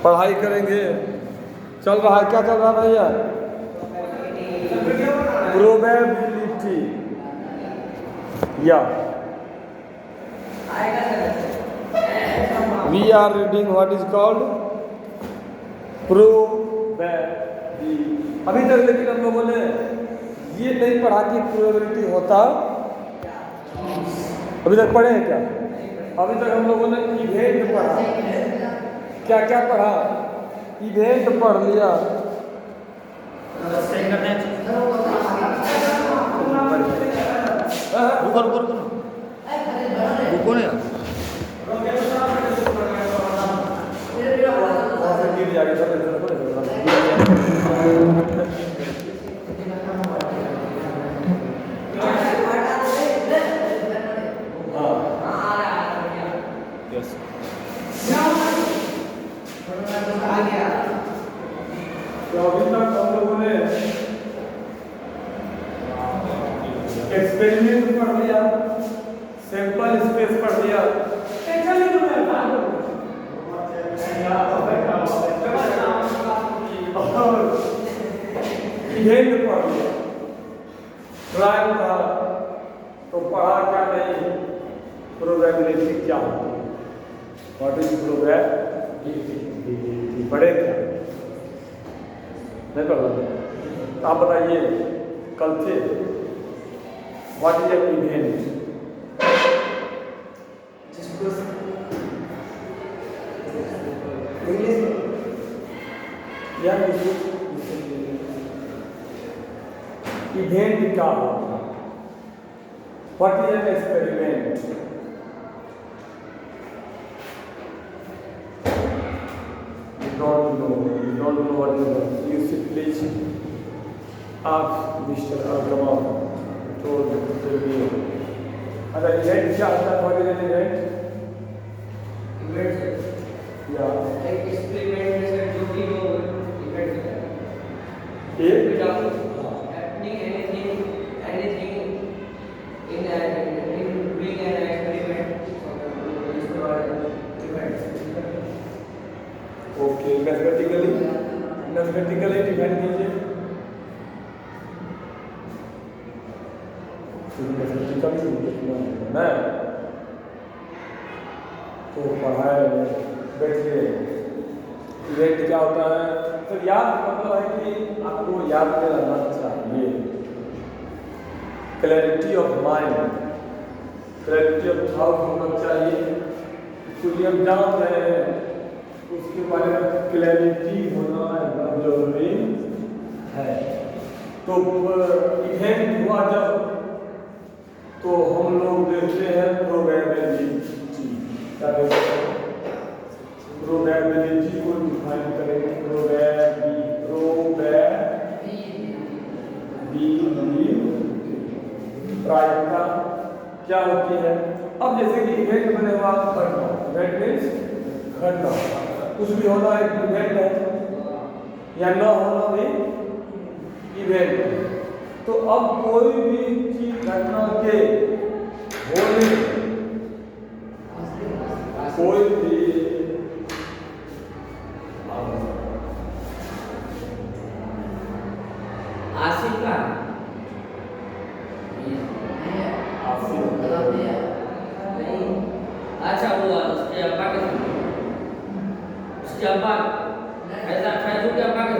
पढ़ाई करेंगे। चल रहा है, क्या चल रहा है भैया? प्रोबेबिलिटी या we are reading what is called probability. अभी तक लेकिन हम लोगों ने ये नहीं पढ़ा कि प्रोबेबिलिटी होता, अभी तक पढ़े हैं क्या? अभी तक हम लोगों ने इवेंट पढ़ा। क्या क्या पढ़ा? इवेंट पढ़ लिया, रुको रुको रुको रुको ना यार। तो अभी तक हम लोगों ने एक्सपेरिमेंट पढ़ लिया, सैंपल स्पेस पढ़ लिया, इवेंट पढ़ लिया, ट्रायल पढ़ा। तो पढ़ा क्या नहीं, प्रोबेबिलिटी क्या होती है, व्हाट इज प्रोबेबिलिटी, पढ़े क्या नहीं पढ़ा? आप बताइए, कल थे what is an event? Event क्या होता है? What is an experiment? Don't know what is it. You should please ask Mr. Agama to tell me. And the event, what is an event? Event, Yeah. like experiment is जो भी हो event है। एक Without happening anything in doing an experiment is called event. Okay, mathematically define कीजिए। Mathematically मैं तो पढ़ाए बैठिए। इवेंट क्या होता है? तो याद मतलब है कि आपको याद में रहना चाहिए। Clarity of mind, clarity of thought होना चाहिए। कुछ हम जान रहे हैं उसके बारे में क्लैरिटी होना एकदम जरूरी है। तो इवेंट हुआ जब, तो हम लोग देखते हैं प्रोबेबिलिटी। प्रोबेबिलिटी को डिफाइन करेंगे। प्रायिकता क्या होती है? अब जैसे कि इवेंट बने हुआ घटना, इवेंट मीन्स घटना, कुछ भी होना एक इवेंट है, या न होना भी इवेंट है। तो अब कोई भी चीज घटना के होने, कोई भी आशिका नहीं, अच्छा वो उसके अब्बा के उसके अब्बा ऐसा फैजू के अब्बा के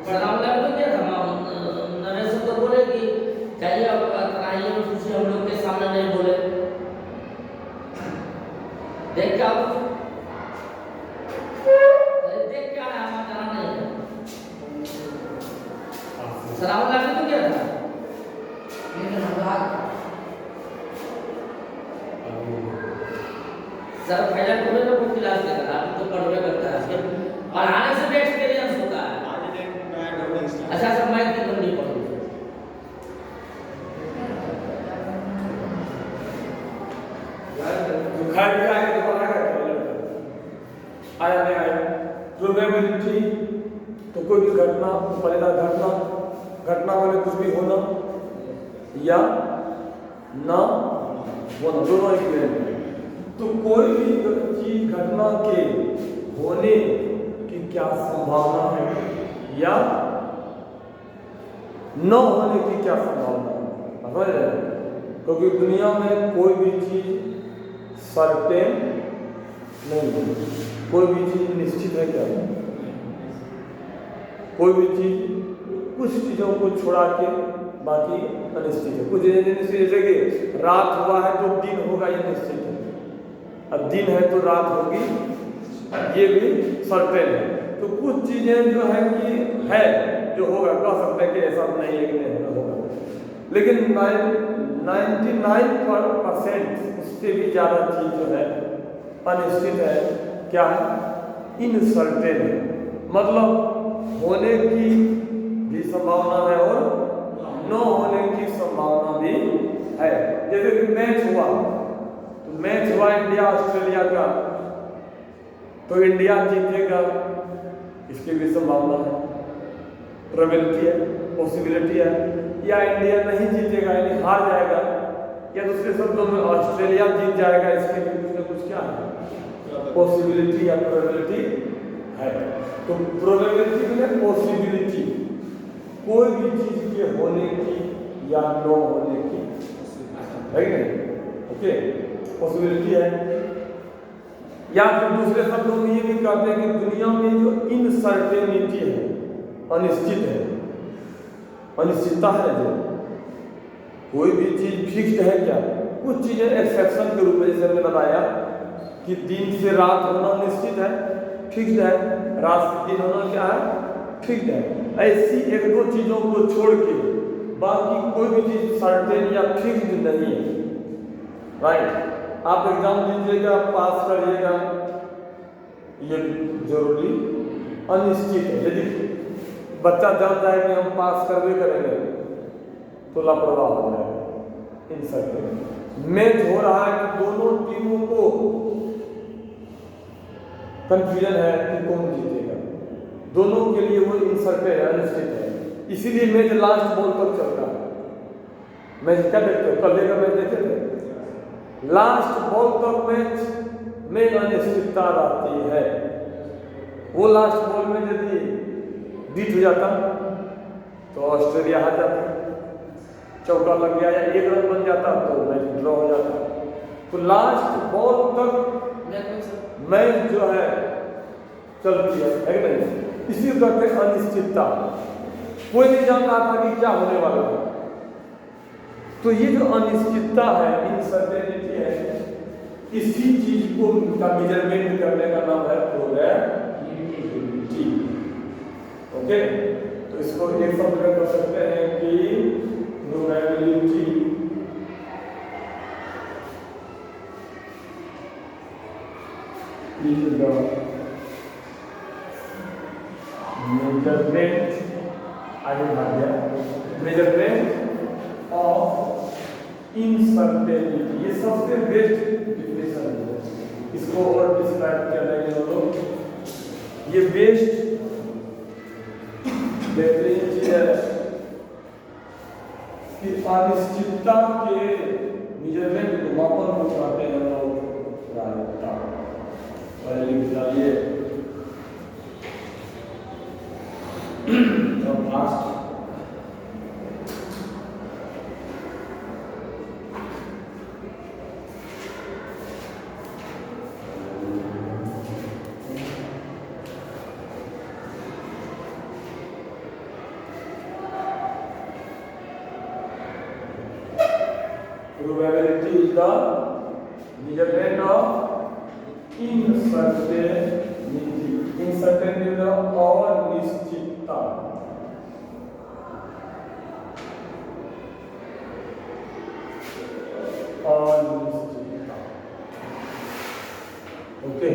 सलाम लगा तो क्या था? नरेश तो बोले कि चाहिए अब कराइए उससे, हम लोग के सामने नहीं बोले। देख क्या देख क्या है, हमारा जाना नहीं है। सलाम लगा तो क्या था? सर पहले पूरे को क्लास लेकर आप तो पढ़वे करता है, और आने से भी एक्सपीरियंस होता है। अच्छा सब मैं की नहीं पढ़ूं खाई भी आएगा तो बनाएगा क्या? आया नहीं आया प्रोबेबिलिटी। तो कोई भी घटना, पहला घटना, घटना वाले कुछ भी होना, या ना होना, दोनों ही क्लियर है। तो कोई भी चीज घटना के होने की क्या संभावना है या न होने की क्या संभावना है, समझ रहे हैं? क्योंकि दुनिया में कोई भी चीज सर्टेन नहीं है, कोई भी चीज निश्चित है क्या? कोई भी चीज, कुछ चीजों को छोड़ा के बाकी अनिश्चित है। कुछ जैसे कि रात हुआ है तो दिन होगा, ये निश्चित है। अब दिन है तो रात होगी, ये भी सर्टेन है। तो कुछ चीजें जो है कि है जो होगा, कह सकते हैं कि ऐसा नहीं है कि नहीं होगा, लेकिन 99% उससे भी ज़्यादा चीज जो है अनिश्चित है। क्या है? इनसर्टेन है, मतलब होने की भी संभावना है और न होने की संभावना भी है। जैसे कि मैच हुआ, तो मैच हुआ इंडिया ऑस्ट्रेलिया का, तो इंडिया जीतेगा, इसकी भी संभावना है, प्रोबेबिलिटी है, पॉसिबिलिटी है। या इंडिया नहीं जीतेगा यानी हार जाएगा, या दूसरे शब्दों में ऑस्ट्रेलिया जीत जाएगा, इसके भी कुछ न कुछ क्या है, पॉसिबिलिटी या प्रोबेबिलिटी है। तो प्रोबेबिलिटी में पॉसिबिलिटी, कोई भी चीज के होने की या न होने की है कि नहीं? ओके, पॉसिबिलिटी है। या फिर दूसरे शब्दों में ये भी कहते हैं कि दुनिया में जो इनसर्टेनिटी है, अनिश्चित है, अनिश्चितता है, जो कोई भी चीज फिक्स्ड है क्या? कुछ चीजें एक्सेप्शन के रूप में, जैसे हमने बताया कि दिन से रात होना निश्चित है, फिक्स्ड है, रात से दिन होना क्या है, फिक्स्ड है। ऐसी एक दो चीजों को छोड़ के बाकी कोई भी चीज सर्टेन या फिक्स्ड नहीं है, राइट? आप एग्जाम दीजिएगा, पास करिएगा, ये जरूरी अनिश्चित है। यदि बच्चा जानता है कि हम पास करवे करेंगे तो लापरवाह हो जाएगा, इनसर्टेन। मैच हो रहा है कि दोनों टीमों को कंफ्यूजन है कि कौन जीतेगा, दोनों के लिए वो इनसर्टेन है, अनिश्चित है। इसीलिए मैच लास्ट बॉल तक चल रहा है। मैच क्या देखते हो, कल का मैच देखे थे, लास्ट बॉल तक मैच में अनिश्चितता रहती है। वो लास्ट बॉल में यदि बीट हो जाता तो ऑस्ट्रेलिया हार जाता, चौका लग गया या 1 रन बन जाता तो मैच ड्रॉ हो जाता। तो लास्ट बॉल तक मैच जो है चलती है कि नहीं? इसी कहते हैं अनिश्चितता। कोई नहीं जान रहा था कि क्या होने वाला है। तो ये जो अनिश्चितता है, इनसर्टेनिटी है, इसी चीज को का मेजरमेंट करने का नाम है प्रोबेबिलिटी। ओके, तो इसको एक शब्द में कर सकते हैं कि प्रोबेबिलिटी इज द मेजरमेंट, आगे बढ़ गया, मेजरमेंट ऑफ इनसर्टेनिटी। ये सबसे बेस्ट डिफिनेशन है, इसको और डिस्क्राइब किया जाएगा लोग, ये बेस्ट बेहतरीन चीज है कि अनिश्चितता के मेजरमेंट को मापन को कहते हैं लोग प्रायिकता। पहले लिख डालिए last probability is the measurement of uncertainty. Uncertainty is the अनिश्चितता। अनिश्चितता, ओके।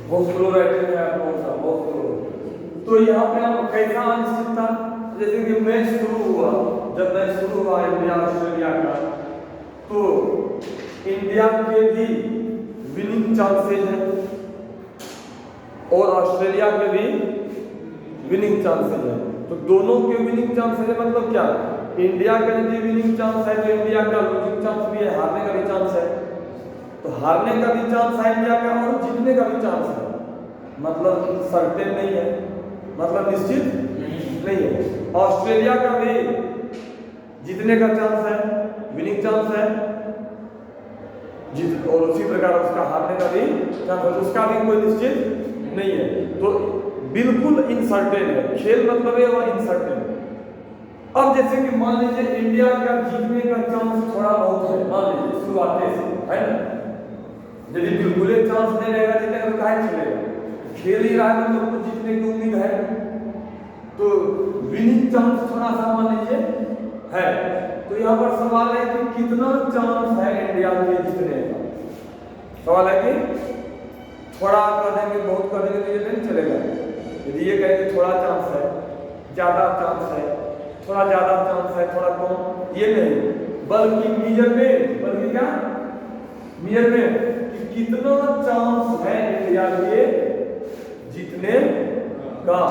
बहुत स्लो राइटिंग है आप लोगों का, बहुत स्लो। तो यहाँ पे हम कैसा अनिश्चितता, जैसे कि मैच शुरू हुआ, जब मैच शुरू हुआ इंडिया ऑस्ट्रेलिया का, तो इंडिया के भी विनिंग चांसेज हैं और ऑस्ट्रेलिया के भी विनिंग चांसेज हैं। तो दोनों के विनिंग चांसेज है मतलब क्या? इंडिया का यदि विनिंग चांस है तो इंडिया का लूजिंग चांस भी है, हारने का भी चांस है। तो हारने का भी चांस है इंडिया का और जीतने का भी चांस है, मतलब सर्टेन नहीं है, मतलब निश्चित नहीं है। ऑस्ट्रेलिया का भी जीतने का चांस है, विनिंग चांस है, जीत और उसी प्रकार उसका हारने का भी चांस है, उसका भी कोई निश्चित नहीं है। तो बिल्कुल इनसर्टेन है, खेल मतलब है वह इनसर्टेन। अब जैसे कि मान लीजिए इंडिया का जीतने का चांस थोड़ा बहुत है, मान लीजिए शुरुआत से है ना, यदि बिल्कुल चांस नहीं रहेगा जीतने का तो काहे चलेगा, खेल ही रहा है मतलब कुछ जीतने की उम्मीद है। तो विनिंग चांस थोड़ा सा मान लीजिए है। तो यहाँ पर सवाल है कि कितना चांस है इंडिया के जीतने का। सवाल है कि थोड़ा कर देंगे बहुत कर देंगे तो ये नहीं चलेगा। यदि ये कहेंगे थोड़ा चांस है, ज्यादा चांस है, थोड़ा ज्यादा चांस है, थोड़ा कम, ये नहीं, बल्कि मेजरमेंट, बल्कि क्या मेजरमेंट कि कितना चांस है इंडिया के जीतने का।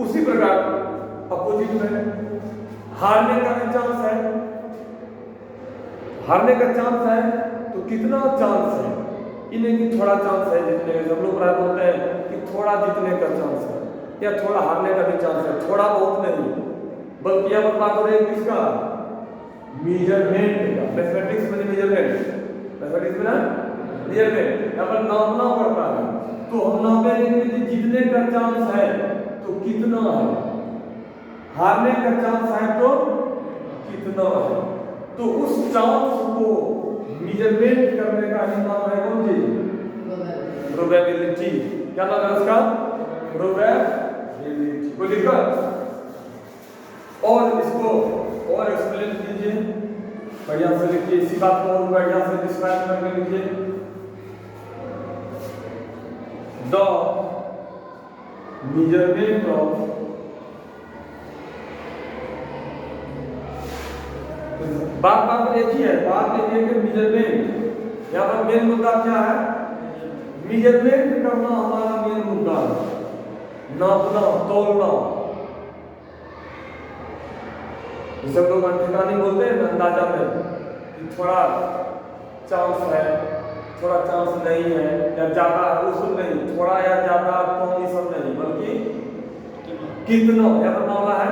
उसी प्रकार अपोजिट में हारने का भी चांस है, हारने का चांस है तो कितना चांस है, इन्हें कि थोड़ा चांस है जीतने का। हम लोग प्राय बोलते हैं कि थोड़ा जीतने का चांस है या थोड़ा हारने का भी चांस है, थोड़ा बहुत नहीं, बल्कि यहाँ पर बात हो रही है किसका, मेजरमेंट का। मैथमेटिक्स में मेजरमेंट, मैथमेटिक्स में ना मेजरमेंट, यहाँ पर नापना पड़ता है। तो हम नापेंगे कि जीतने का चांस है तो कितना है, हारने का चांस है तो कितना है। तो उस चांस को मेजरमेंट करने का ही नाम है कौन चीज, प्रोबेबिलिटी। क्या नाम है उसका, प्रोबेबिलिटी। कोई दिक्कत? और इसको और एक्सप्लेन कीजिए, बढ़िया से लिखिए, इसी बात को और बढ़िया से डिस्क्राइब करके लिखिए। द मेजरमेंट ऑफ बात एक ही है, बात एक है कि मेजरमेंट। यहाँ पर मेन मुद्दा क्या है, मेजरमेंट करना हमारा मेन मुद्दा है, नापना तोलना। जैसे हम लोग अंठिकानी बोलते हैं ना अंदाजा में कि थोड़ा चांस है, थोड़ा चांस नहीं है या ज्यादा है, उसमें नहीं, थोड़ा या ज्यादा कम ये सब नहीं, बल्कि कितना, या पर मामला है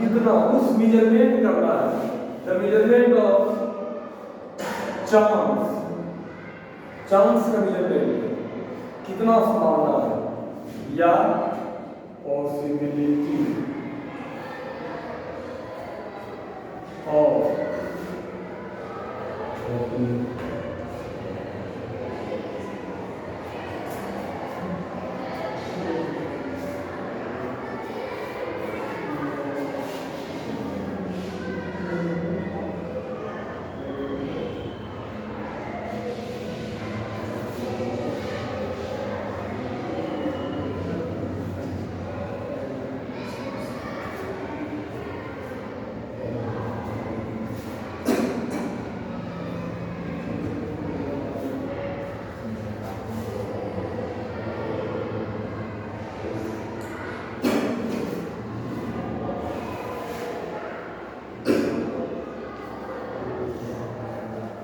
कितना, उस मेजरमेंट करना है। The measurement of chance, chance का मेजरमेंट कितना संभावना है या पॉसिबिलिटी ऑफ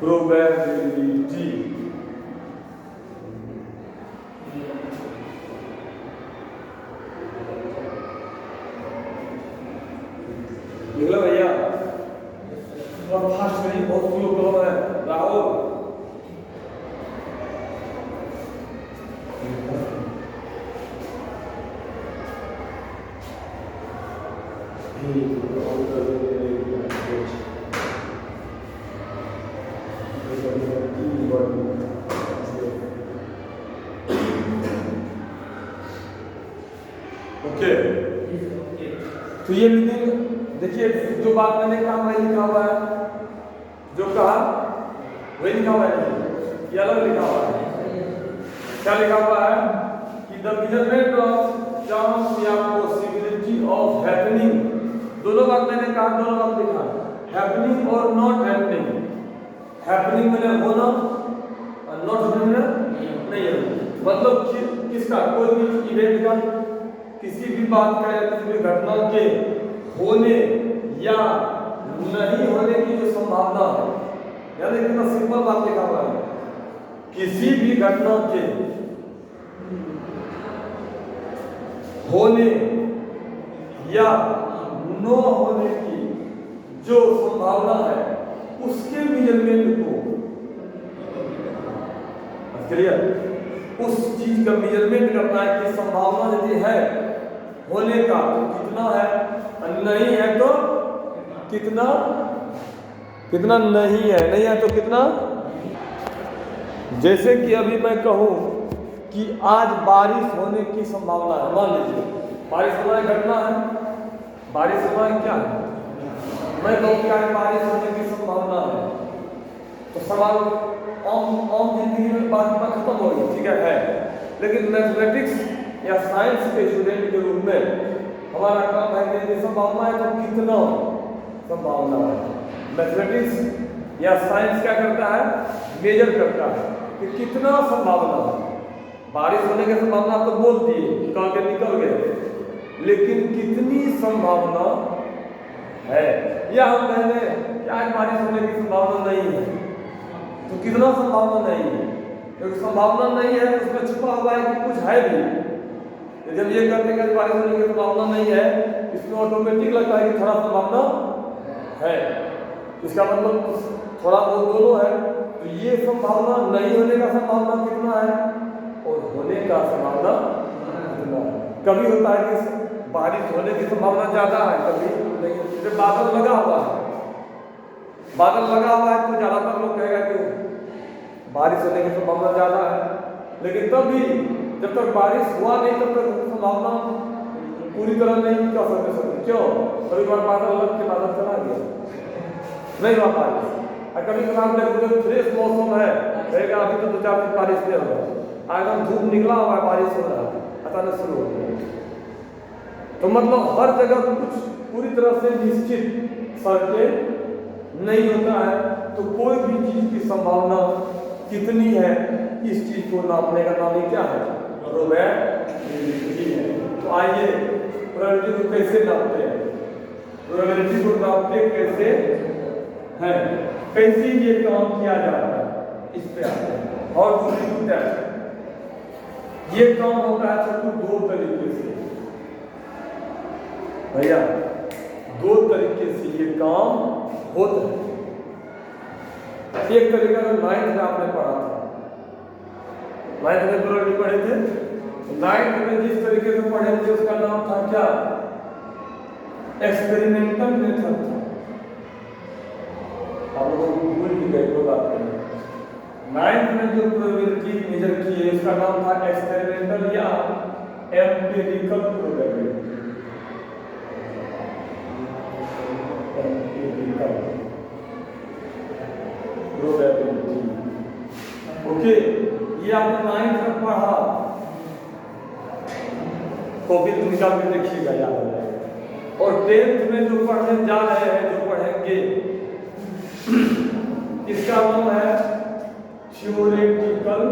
probability। निकला भैया, और फास्ट नहीं, बहुत स्लो करो है राहुल। ओके, तो ये मीनिंग देखिए, जो बात मैंने कहा वही लिखा हुआ है, जो कहा वही लिखा हुआ है, ये अलग लिखा हुआ है। क्या लिखा हुआ है कि द मेजरमेंट ऑफ चांस या पॉसिबिलिटी ऑफ हैपनिंग, दोनों बात मैंने कहा, दोनों बात लिखा, हैपनिंग और नॉट हैपनिंग। हैपनिंग मैंने होना और नॉट हैपनिंग मैंने नहीं होना। मतलब किसका कोई भी इवेंट का, किसी भी बात का या किसी भी घटना के होने या नहीं होने की जो संभावना है, यानी कितना सिंपल बात लिखा हुआ है, किसी भी घटना के होने या न होने की जो संभावना है उसके मेजरमेंट को, क्लियर, उस चीज का मेजरमेंट करना है कि संभावना यदि है होने का तो कितना है, नहीं है तो कितना, कितना नहीं है तो कितना। जैसे कि अभी मैं कहूं कि आज बारिश होने की संभावना है, मान लीजिए बारिश होना घटना है, बारिश होना क्या है, मैं कहूँ क्या है बारिश होने की संभावना है, तो सवाल आम जिंदगी में बात खत्म हो गई, ठीक है। लेकिन मैथमेटिक्स या साइंस के स्टूडेंट के रूप में हमारा काम है कि संभावना है तो कितना संभावना है। मैथमेटिक्स या साइंस क्या करता है, मेजर करता है कि कितना संभावना है। बारिश होने की संभावना तो बोल दिए, कह के निकल गए, लेकिन कितनी संभावना है, या हम कह रहे हैं कि आज बारिश होने की संभावना नहीं है, तो कितना संभावना नहीं है, क्योंकि संभावना नहीं है उसमें छुपा हुआ है कि कुछ है भी। जब ये कहते हैं कि बारिश होने की संभावना नहीं है, इसमें ऑटोमेटिक लगता है कि थोड़ा संभावना है, इसका मतलब थोड़ा बहुत दोनों है। तो ये संभावना नहीं होने का संभावना कितना है और होने का संभावना कितना है। कभी होता है कि बारिश होने की संभावना ज्यादा है, कभी नहीं। जैसे बादल लगा हुआ है, बादल लगा हुआ है तो ज्यादातर लोग कहेगा कि बारिश होने की संभावना ज्यादा है, लेकिन तब भी जब तक बारिश हुआ नहीं तब तक संभावना पूरी तरह नहीं कह सकते। क्यों? कभी बार बादल लग के बादल चला गया, नहीं हुआ बारिश। और कभी कभार देखो फ्रेश मौसम है, रहेगा अभी तो 2-4 दिन बारिश नहीं होगा, एकदम धूप निकला हुआ है, बारिश हो रहा है, अचानक शुरू हो गया। तो मतलब हर जगह कुछ पूरी तरह से निश्चित सर्टेन नहीं होता है, तो कोई भी चीज की संभावना कितनी है इस चीज को नापने का नाम ही क्या है, प्रोबेबिलिटी है। तो आइए प्रोबेबिलिटी को कैसे नापते हैं, प्रोबेबिलिटी को नापते कैसे हैं, कैसे ये काम किया जाता है, इस पे आते हैं। और दूसरी ये काम होता है सबको 2 तरीके से भैया, 2 तरीके से ये काम होता है। एक तरीका तो 9th में आपने पढ़ा था, 9th में प्रोबेबिलिटी पढ़े थे। 9th में जिस तरीके से पढ़े थे उसका नाम था क्या, एक्सपेरिमेंटल मेथड था। आप लोगों को भूल भी गए तो बात करें। 9th में जो प्रोबेबिलिटी मेजर की है उसका नाम था एक्सपेरिमेंटल या एम्पिरिकल प्रोबेबिलिटी। ओके, ये आपने 9th में पढ़ा, कॉपी निकाल के देखिएगा, याद आ जाएगा। और 10th में जो पढ़ने जा रहे हैं, जो पढ़ेंगे, इसका नाम है थ्योरेटिकल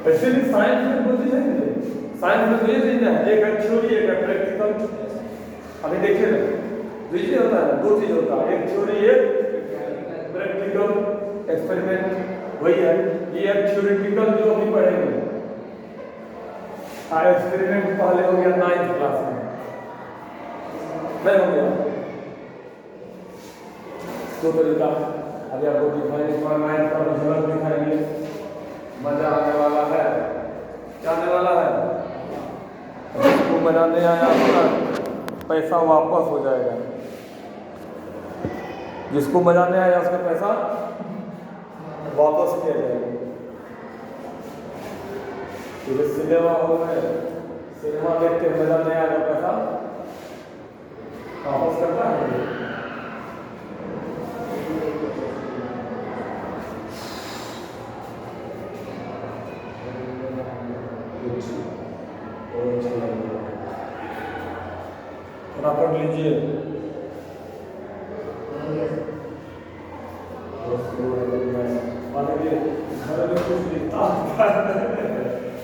ऐसे भी साइंस में बोलते हैं, साइंस में 2 चीजें हैं, एक है थ्योरी, एक है प्रैक्टिकल। अभी देखिए ना, 2 चीजें होता है, 2 चीज होता है, एक थ्योरी एक प्रैक्टिकल एक्सपेरिमेंट, वही है। ये है थ्योरेटिकल जो अभी पढ़ेंगे, एक्सपेरिमेंट पहले हो गया 9th क्लास में, नहीं हो गया। 2 तरीका अभी आपको दिखाएंगे, 9th का रिजल्ट दिखाएंगे, मजा आने वाला है। क्या आने वाला है, जिसको मजा नहीं आया उसका पैसा वापस हो जाएगा, जिसको मजा नहीं आया उसका पैसा वापस किया जाएगा। तो सिनेमा हॉल में सिनेमा देख के मजा नहीं आया पैसा वापस करता है। फटाफट लीजिए।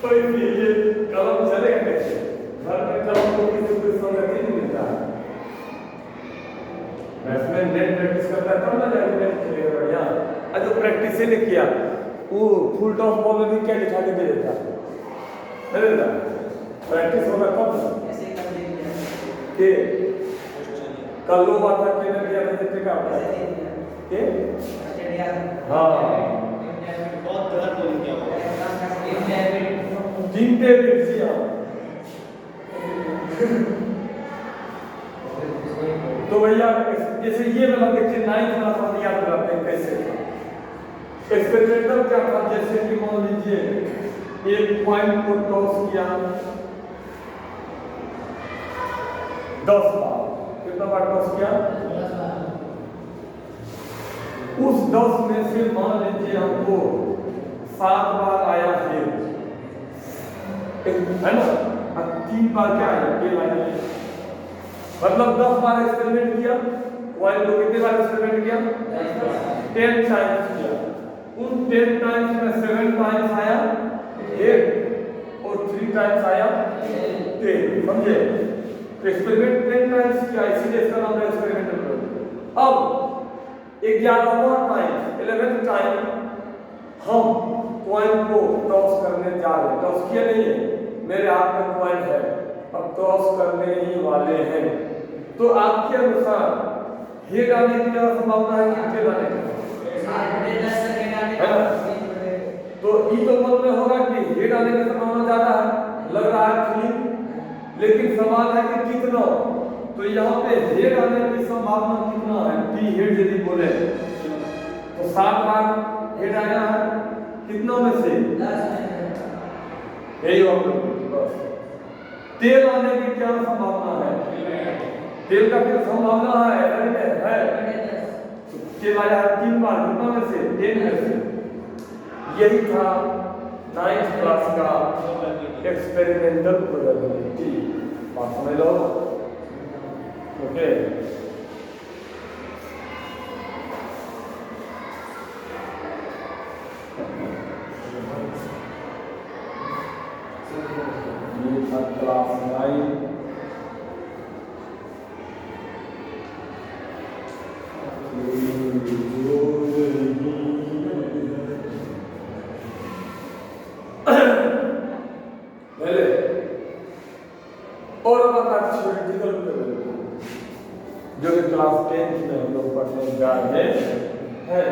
कोई भी ये कलम चलेगा कैसे? घर में कलम को किसी को संगति नहीं मिलता है। बैट्समैन नेट प्रैक्टिस करता है तब ना जाके नेट खेलेगा बढ़िया। जो प्रैक्टिस ही नहीं किया वो फुल टॉस बॉल में भी क्या दिखा के दे देता है? प्रैक्टिस होगा तब के कल लो बात है कि दिया था जितने का के हाँ बहुत गलत बोल किया टीम डेविड जी हाँ। तो भैया जैसे ये वाला देखिए 9th क्लास में याद कराते हैं कैसे एक्सपेरिमेंटल क्या था। जैसे कि मान लीजिए एक पॉइंट को टॉस किया 10 बार, कितना बार टॉस किया? उस 10 में से मान लीजिए हमको 7 बार आया हेड, है ना, 3 बार क्या आया टेल आया। मतलब 10 बार एक्सपेरिमेंट किया, वाइल को कितने बार एक्सपेरिमेंट किया? 10 टाइम्स किया। उन 10 टाइम्स में 7 टाइम्स आया हेड और 3 टाइम्स आया टेल। समझे? एक्सपेरिमेंट 10 टाइम्स किया, इसीलिए इसका नाम है एक्सपेरिमेंटल। अब 11वां टाइम 11th टाइम हम कॉइन को टॉस करने जा रहे हैं। टॉस किया नहीं है, मेरे हाथ में कॉइन है, अब टॉस करने ही वाले हैं। तो आपके अनुसार हेड आने की ज्यादा संभावना है कि टेल आने की? तो ये तो मन में होगा कि हेड आने की संभावना ज्यादा है, लग रहा है ठीक। लेकिन सवाल है कि कितना? तो यहाँ पे हेड आने की संभावना कितना है? टी हेड यदि बोले तो 7 बार हेड आया है, कितना में से? 10। यही बस। टेल आने की क्या संभावना है? टेल का क्या संभावना है? टेल आया है 3 बार, कितना में से? 10 में से। यही था 9th क्लास का एक्सपेरिमेंटल प्रोबेबिलिटी। बात समझ लो। ओके ये था क्लास 9। और अब आता है थ्योरेटिकल प्रोबेबिलिटी, जो कि क्लास 10 में हम लोग पढ़ने जा रहे हैं।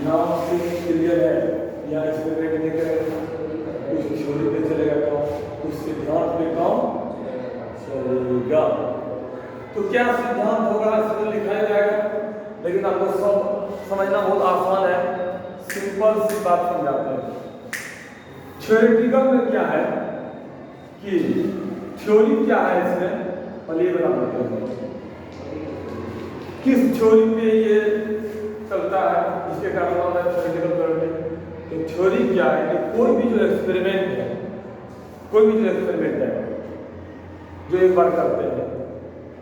नाम से क्लियर है या एक्सपेरिमेंट नहीं करेगा, कुछ थ्योरी पे चलेगा काम, कुछ सिद्धांत पे काम चलेगा। तो क्या सिद्धांत होगा इसमें लिखाया जाएगा, लेकिन आपको सब समझना बहुत आसान है, सिंपल सी बात समझाते हैं। थ्योरेटिकल में क्या है कि थ्योरी क्या है इसमें पहले बता देते हैं। किस थ्योरी पे ये चलता है, इसके कारण नाम है थ्योरेटिकल प्रोबेबिलिटी। तो थ्योरी क्या है कि कोई भी जो एक्सपेरिमेंट है, कोई भी जो एक्सपेरिमेंट है जो एक बार करते हैं,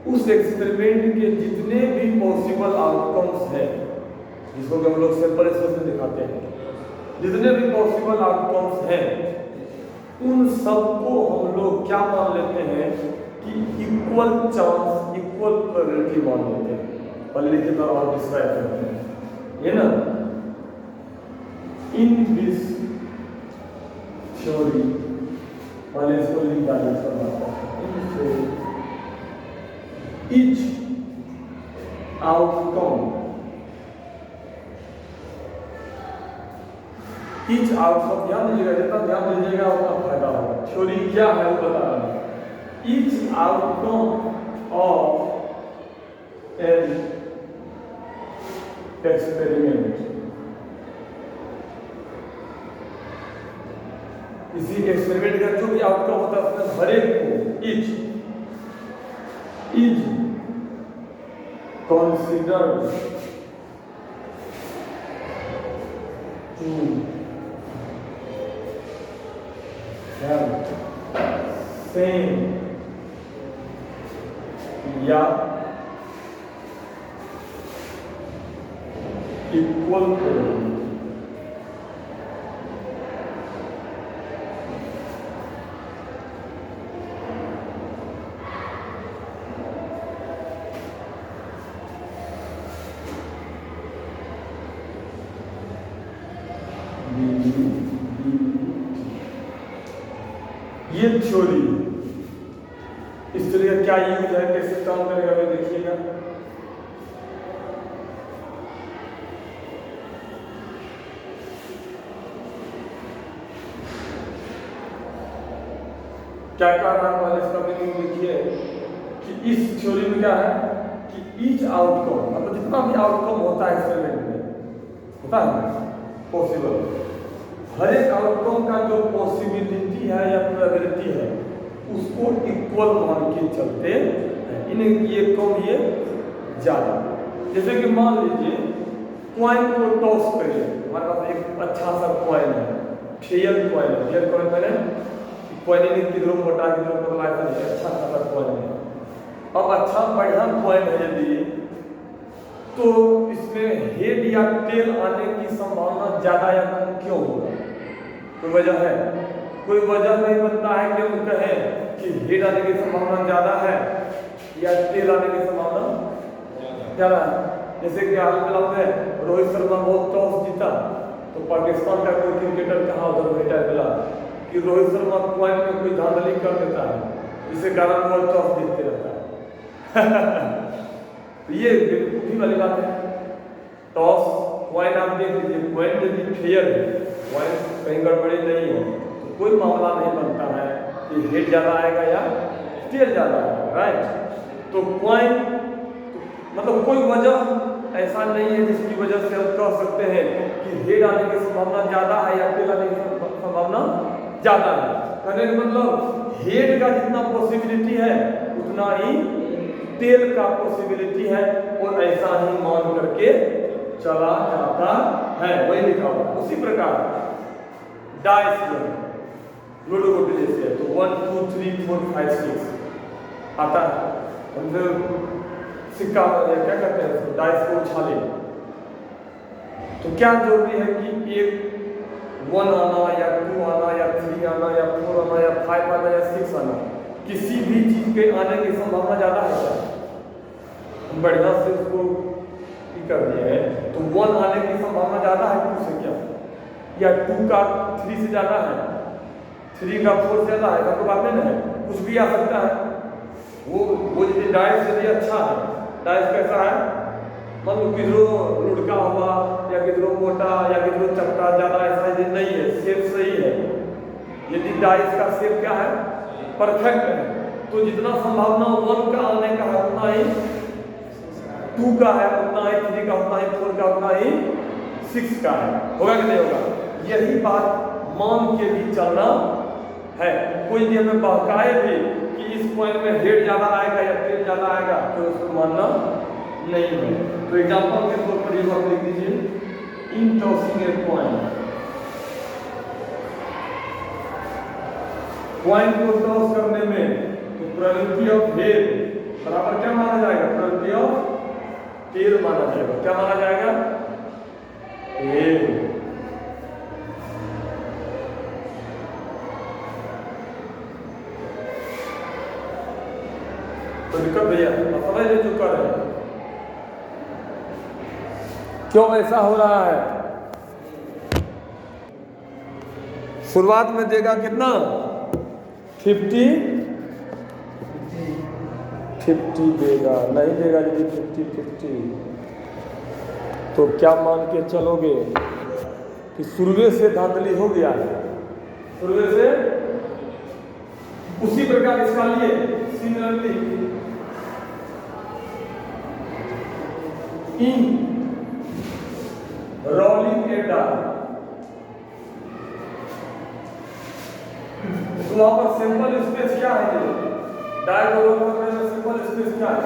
उस एक्सपेरिमेंट के जितने भी पॉसिबल आउटकम्स हैं, जिसको कि हम लोग सैंपल एक्सपेरिमेंट में दिखाते हैं, जितने भी पॉसिबल आउटकम्स हैं, उन सबको हम लोग क्या मान लेते हैं कि इक्वल चांस, इक्वल प्रोबेबिलिटी मान लेते हैं। पहले लिखे तो और डिस्क्राइब करते हैं ये ना। इन दिस थ्योरी, पहले इसको लिख डालिए each outcome, each outcome ध्यान दीजिएगा, जितना ध्यान दीजिएगा उतना फायदा होगा। थ्योरी क्या है वो बता रहा हूं। each outcome of an experiment, इसी एक्सपेरिमेंट का जो भी आउटकम होता है उसमें हर एक को each is considered to have same या इक्वल टू ये थ्योरी इस थ्योरी का क्या यूज है, कैसे काम करेगा वे देखिएगा। क्या कह रहा है इसका मीनिंग देखिए कि इस थ्योरी में क्या है कि ईच आउटकम मतलब जितना भी आउटकम होता है एक्सपेरिमेंट में होता है पॉसिबल, हर एक आउटकम का जो पॉसिबिलिटी है या प्रोबेबिलिटी है उसको इक्वल मान के चलते हैं, इन्हें ये कम ये ज्यादा। जैसे कि मान लीजिए कॉइन को टॉस करिए, हमारे पास एक अच्छा सा कॉइन है, फेयर कॉइन है, फेयर कॉइन मैंने कॉइन नहीं किधरों मोटा किधरों पतला ऐसा नहीं, अच्छा खासा कॉइन है। अब अच्छा बढ़िया कॉइन है यदि तो इसमें हेड या टेल आने की संभावना ज्यादा या कम क्यों होगा? कोई वजह है? कोई वजह नहीं बनता है कि हम कहें कि हेड आने की संभावना ज्यादा है या टेल आने की संभावना ज्यादा है। जैसे कि हाल फिलहाल में रोहित शर्मा बहुत टॉस जीता तो पाकिस्तान का कोई क्रिकेटर कहा उधर बेटा मिला कि रोहित शर्मा कॉइन में कोई धांधली कर देता है, जिसके कारण वो टॉस जीतते रहता है। ये बेवकूफी वाली बात है। टॉस कॉइन आप देख लीजिए, कॉइन यदि फेयर है, कॉइन कहीं गड़बड़ी नहीं है तो कोई मामला नहीं बनता है कि हेड ज्यादा आएगा या टेल ज्यादा आएगा, राइट। तो कॉइन मतलब कोई वजह ऐसा नहीं है जिसकी वजह से हम कह सकते हैं कि हेड आने की संभावना ज्यादा है या टेल आने की संभावना ज्यादा है। कहने का मतलब हेड का जितना पॉसिबिलिटी है उतना ही टेल का पॉसिबिलिटी है, और ऐसा ही मान करके चला जाता है, वही लिखा हुआ। उसी प्रकार डाइस लूडो गोटी जैसे है तो 1 2 3 4 5 6 आता है, मतलब सिक्का क्या करते हैं डाइस को उछाले तो क्या जरूरी है कि एक 1 आना या 2 आना या 3 आना या 4 आना या 5 आना या 6 आना, किसी भी चीज के आने की संभावना ज्यादा है क्या? हम बढ़िया से उसको कर दिए हैं तो 1 आने की संभावना ज्यादा है 2 से क्या, या 2 का 3 से ज्यादा है, 3 का 4 से ज्यादा है, तो बात नहीं है, कुछ भी आ सकता है। वो यदि डाइस यदि अच्छा है, डाइस कैसा है मतलब किधरों लुढ़का हुआ या किधरों मोटा या किधरों चपटा ज्यादा ऐसा यदि नहीं है, शेप सही है, यदि डाइस का शेप क्या है परफेक्ट है तो जितना संभावना 1 का आने का है उतना ही 2 का है, उतना ही 3 का, उतना ही 4 का, उतना ही 6 का है। होगा कि नहीं होगा? यही बात मान के भी चलना है। कोई यदि हमें बहकाए भी कि इस पॉइंट में हेड ज्यादा आएगा या टेल ज्यादा आएगा तो उसको मानना नहीं है। तो एग्जांपल के तौर पर ये बात लिख दीजिए, इन टॉसिंग ए कॉइन, कॉइन को टॉस करने में तो प्रोबेबिलिटी ऑफ हेड बराबर क्या माना जाएगा? प्रोबेबिलिटी ऑफ टेल माना जाएगा। क्या माना जाएगा? टेल। तो दिक्कत भैया समझ ले चुका है क्यों ऐसा हो रहा है। शुरुआत में देगा कितना 50 देगा, नहीं देगा यदि 50 तो क्या मान के चलोगे कि शुरू से धांधली हो गया है, शुरू से। उसी प्रकार इसका लिए similarly in rolling a die, तो वहां पर सिंपल स्पेस क्या है? डाई को रोल करने में सिंपल स्पेस क्या है?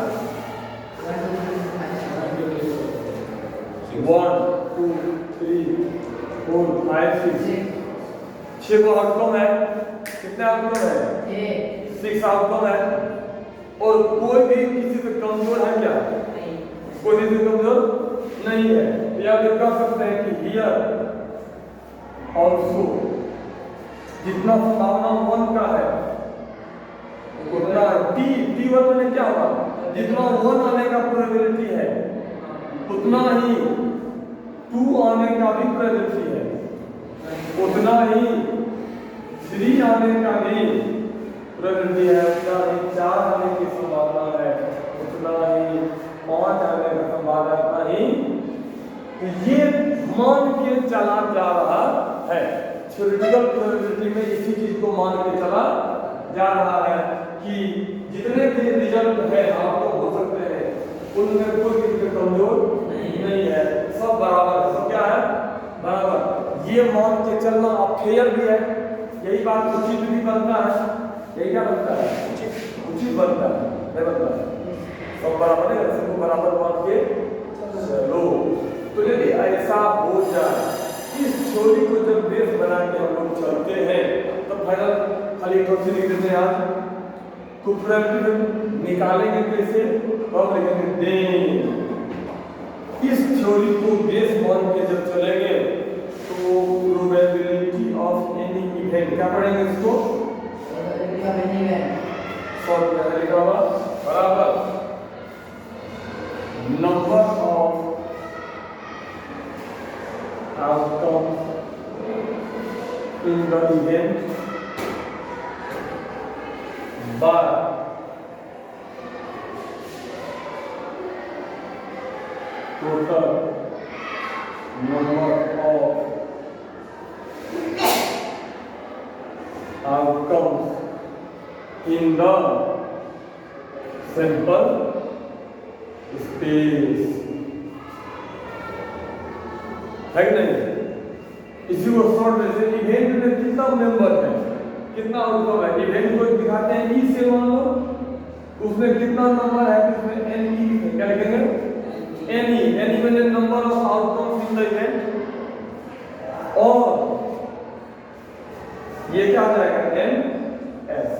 1 2 3 4 5 6 6 को आउटकम है, कितने आउटकम है? 6 आउटकम है और कोई भी किसी से कमजोर है क्या? कोई किसी से कमजोर नहीं है। या फिर कह सकते हैं कि हियर ऑल्सो जितना संभावना 1 का है उतना T1 में क्या होगा? जितना 1 आने का प्रोबेबिलिटी है उतना ही 2 आने का भी प्रोबेबिलिटी है, उतना ही 3 आने का भी प्रोबेबिलिटी है, उतना ही 4 आने की संभावना है, उतना ही 5 आने का संभावना, उतना ही। तो ये मान के चला जा रहा है, थ्योरेटिकल प्रोबेबिलिटी में इसी चीज को मान के चला जा रहा है कि जितने भी रिजल्ट है आपको हो सकते हैं उनमें कोई किसी कमजोर नहीं है, सब बराबर है। सब क्या है? बराबर। ये मान के चलना अब फेयर भी है, यही बात उचित भी बनता है। यही क्या बनता है? उचित बनता है, नहीं बनता है? सब बराबर है, सबको बराबर मान के चलो। तो यदि ऐसा हो जाए, इस थ्योरी को जब बेस बना के हम लोग चलते हैं तो फाइनल खाली टॉपिक लिख देते हैं यार, तो प्रोबेबिलिटी निकालेंगे कैसे? कब लिखेंगे? देन इस थ्योरी को बेस मान के जब चलेंगे तो प्रोबेबिलिटी ऑफ एनी इवेंट क्या पढ़ेंगे इसको? सॉल्व लिखा हुआ बराबर number of outcomes in the event by total number of outcomes in the sample space, है कि नहीं? इसी को शॉर्ट में से इवेंट में कितना मेंबर है, कितना आउटकम है, इवेंट को दिखाते हैं ई से, मान लो उसमें कितना नंबर है, उसमें एन ई है, क्या लिखेंगे? एन ई में number of outcomes in the event, और ये क्या आ जाएगा? N S.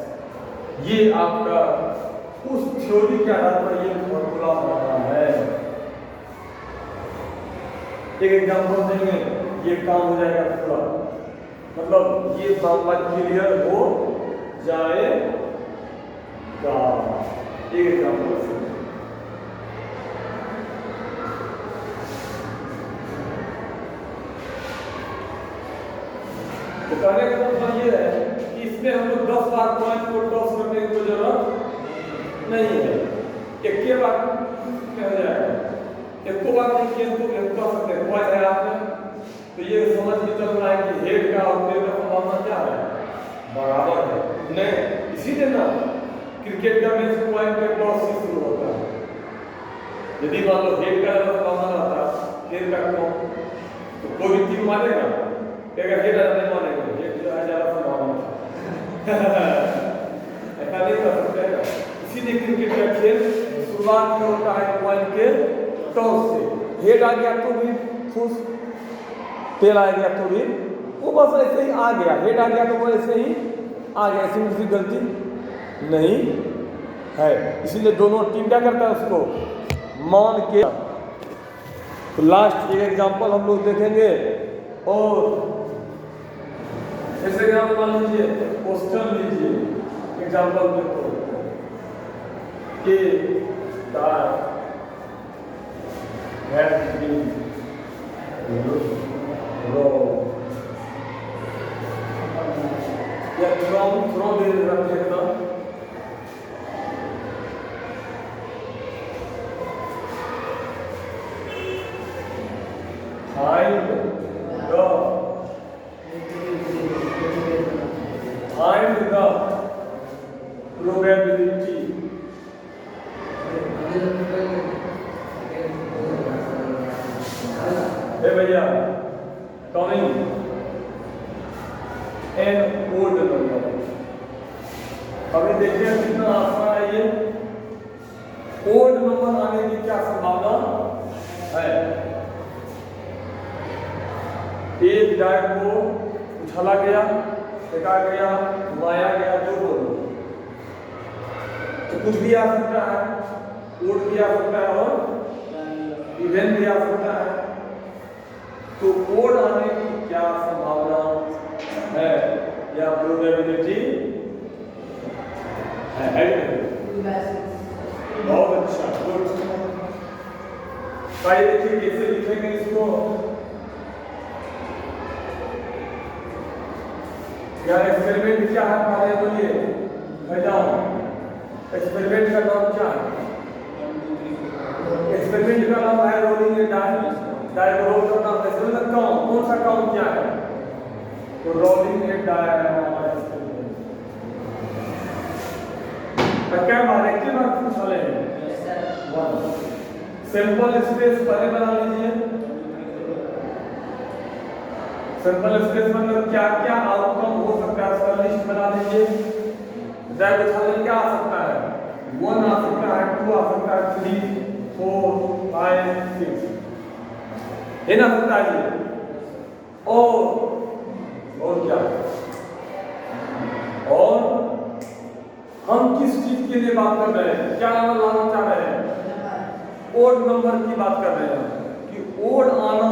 ये आपका उस थ्योरी के आधार पर ये फॉर्मूला बना है। एक एग्जांपल देंगे, ये काम हो जाएगा पूरा, मतलब ये मामला क्लियर हो जाएगा। एक एग्जांपल से तो कहने का मतलब ये है कि इसमें हम लोग 10 बार पॉइंट को टॉस करने की जरूरत नहीं है, एक के बार में हो जाएगा। एक को बात नहीं किया तो हम कर सकते हैं, पॉइंट है आपने, तो ये समझ के चल रहा है कि हेड का और टेल का संभावना क्या है? बराबर है। नहीं, इसीलिए ना क्रिकेट का मैच पॉइंट पे टॉस से शुरू होता है। यदि मान लो हेड का संभावना रहता है, हेड का कम, तो कोई भी टीम मानेगा, अगर हेड नहीं मानेगा, हेड जो है ज्यादा संभावना ऐसा नहीं कर सकते। इसीलिए क्रिकेट का खेल शुरुआत में होता है पॉइंट के टॉस से, हेड आ गया तो भी खुश, टेल आ गया तो भी वो बस ऐसे ही आ गया, हेड आ गया तो वो ऐसे ही आ गया, इसमें किसी गलती नहीं है। इसीलिए दोनों टीम क्या करता है उसको मान के। तो लास्ट एक एग्जांपल हम लोग देखेंगे, और जैसे मान लीजिए क्वेश्चन लीजिए, एग्जांपल देखो कि has been wrong. Yeah, from is रखेगा, find the probability भैया कमिंग एन ओड नंबर। अभी देखिए कितना आसान है ये, ओड नंबर आने की क्या संभावना है? एक डाय को उछाला गया, फेंका गया, घुमाया गया, जो बोलो कुछ भी आ सकता है, ओड भी आ सकता है और इवन भी आ सकता है। तो ओड आने की क्या संभावना है या प्रोबेबिलिटी है? बहुत अच्छा, गुड। भाई देखिए कैसे लिखेंगे इसको। यार एक्सपेरिमेंट क्या है हमारे, बोलिए बताओ। एक्सपेरिमेंट का नाम क्या है? एक्सपेरिमेंट का नाम है रोलिंग ए डाई को रोल करना। एक्सपेरिमेंट का कौन सा काउंट क्या है? तो रोलिंग ए डाई हमारा एक्सपेरिमेंट। क्या डायरेक्टली बात पूछ रहे हैं? सिंपल स्पेस पहले बना लीजिए। सिंपल स्पेस मतलब क्या क्या आउटकम हो सकता है उसका लिस्ट बना लीजिए। डायगोनल क्या आ सकता है? 1 आ सकता है, 2 आ सकता है, 3, 4, 5, 6 ये ना सकता है जी। और क्या? और हम किस चीज के लिए बात कर रहे हैं? क्या लाना चाह रहे हैं? ओड नंबर की बात कर रहे हैं कि ओड आना।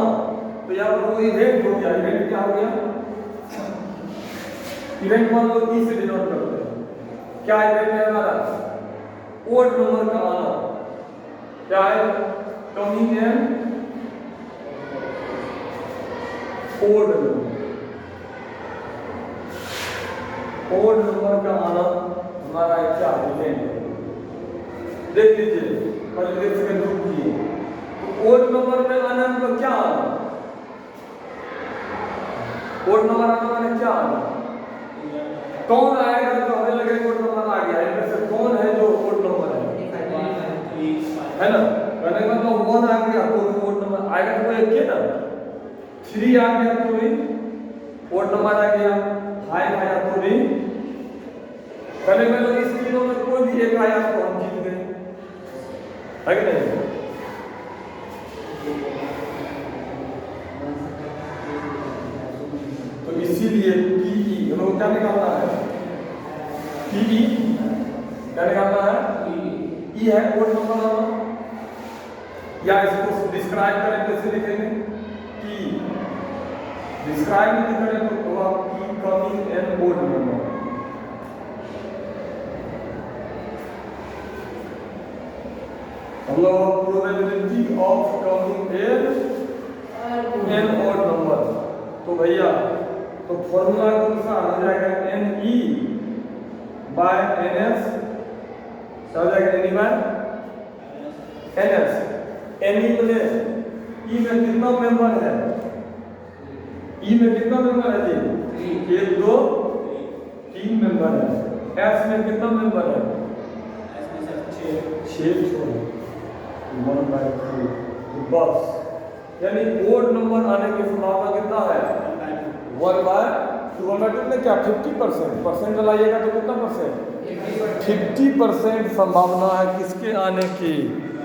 तो यहाँ पर वो इवेंट हो गया। इवेंट क्या हो गया? इवेंट मान लो ई से डिनोट करते हैं। क्या इवेंट है हमारा? ओड नंबर का आना। क्या है? Coming an odd number. Odd number का आना हमारा क्या इवेंट है? देख लीजिए पहले देख सके ग्रुप किए। तो ओड नंबर में आना मतलब क्या आना? ओड नंबर आना माने क्या आना? कौन आएगा तो हमें लगे ओड नंबर आ गया। इनमें से कौन है जो ओड नंबर है ना? कहने का मतलब 1 आ गया तो ओड नंबर आएगा तो एक के ना। 3 आ गया तो भी ओड नंबर आ गया। 5 आया तो भी। कहने का मतलब इस तीनों में कोई भी एक आया तो हम जीत गए, है कि नहीं? तो इसीलिए पीई हम लोग क्या निकालना है? पीई क्या निकालना है? ई है ओड नंबर आना। या इसको डिस्क्राइब करें कैसे लिखेंगे? पी डिस्क्राइब नहीं करें तो होगा P coming an odd number. हम लोग probability of coming an odd number. तो भैया तो फॉर्मूला कौन सा हो जाएगा? N E by N S. क्या हो जाएगा? N E by N S. N E में ई में कितना मेंबर है? ई में कितना मेंबर है जी? 1 2 3 मेंबर है। एस में कितना मेंबर है? एस में सर 6 छोड़ 1 बाय 3। तो बस यानी ओड नंबर आने की संभावना कितना है? 1 बाय 2 में क्या 50%? परसेंट लगाइएगा तो कितना परसेंट? 50% संभावना है किसके आने की?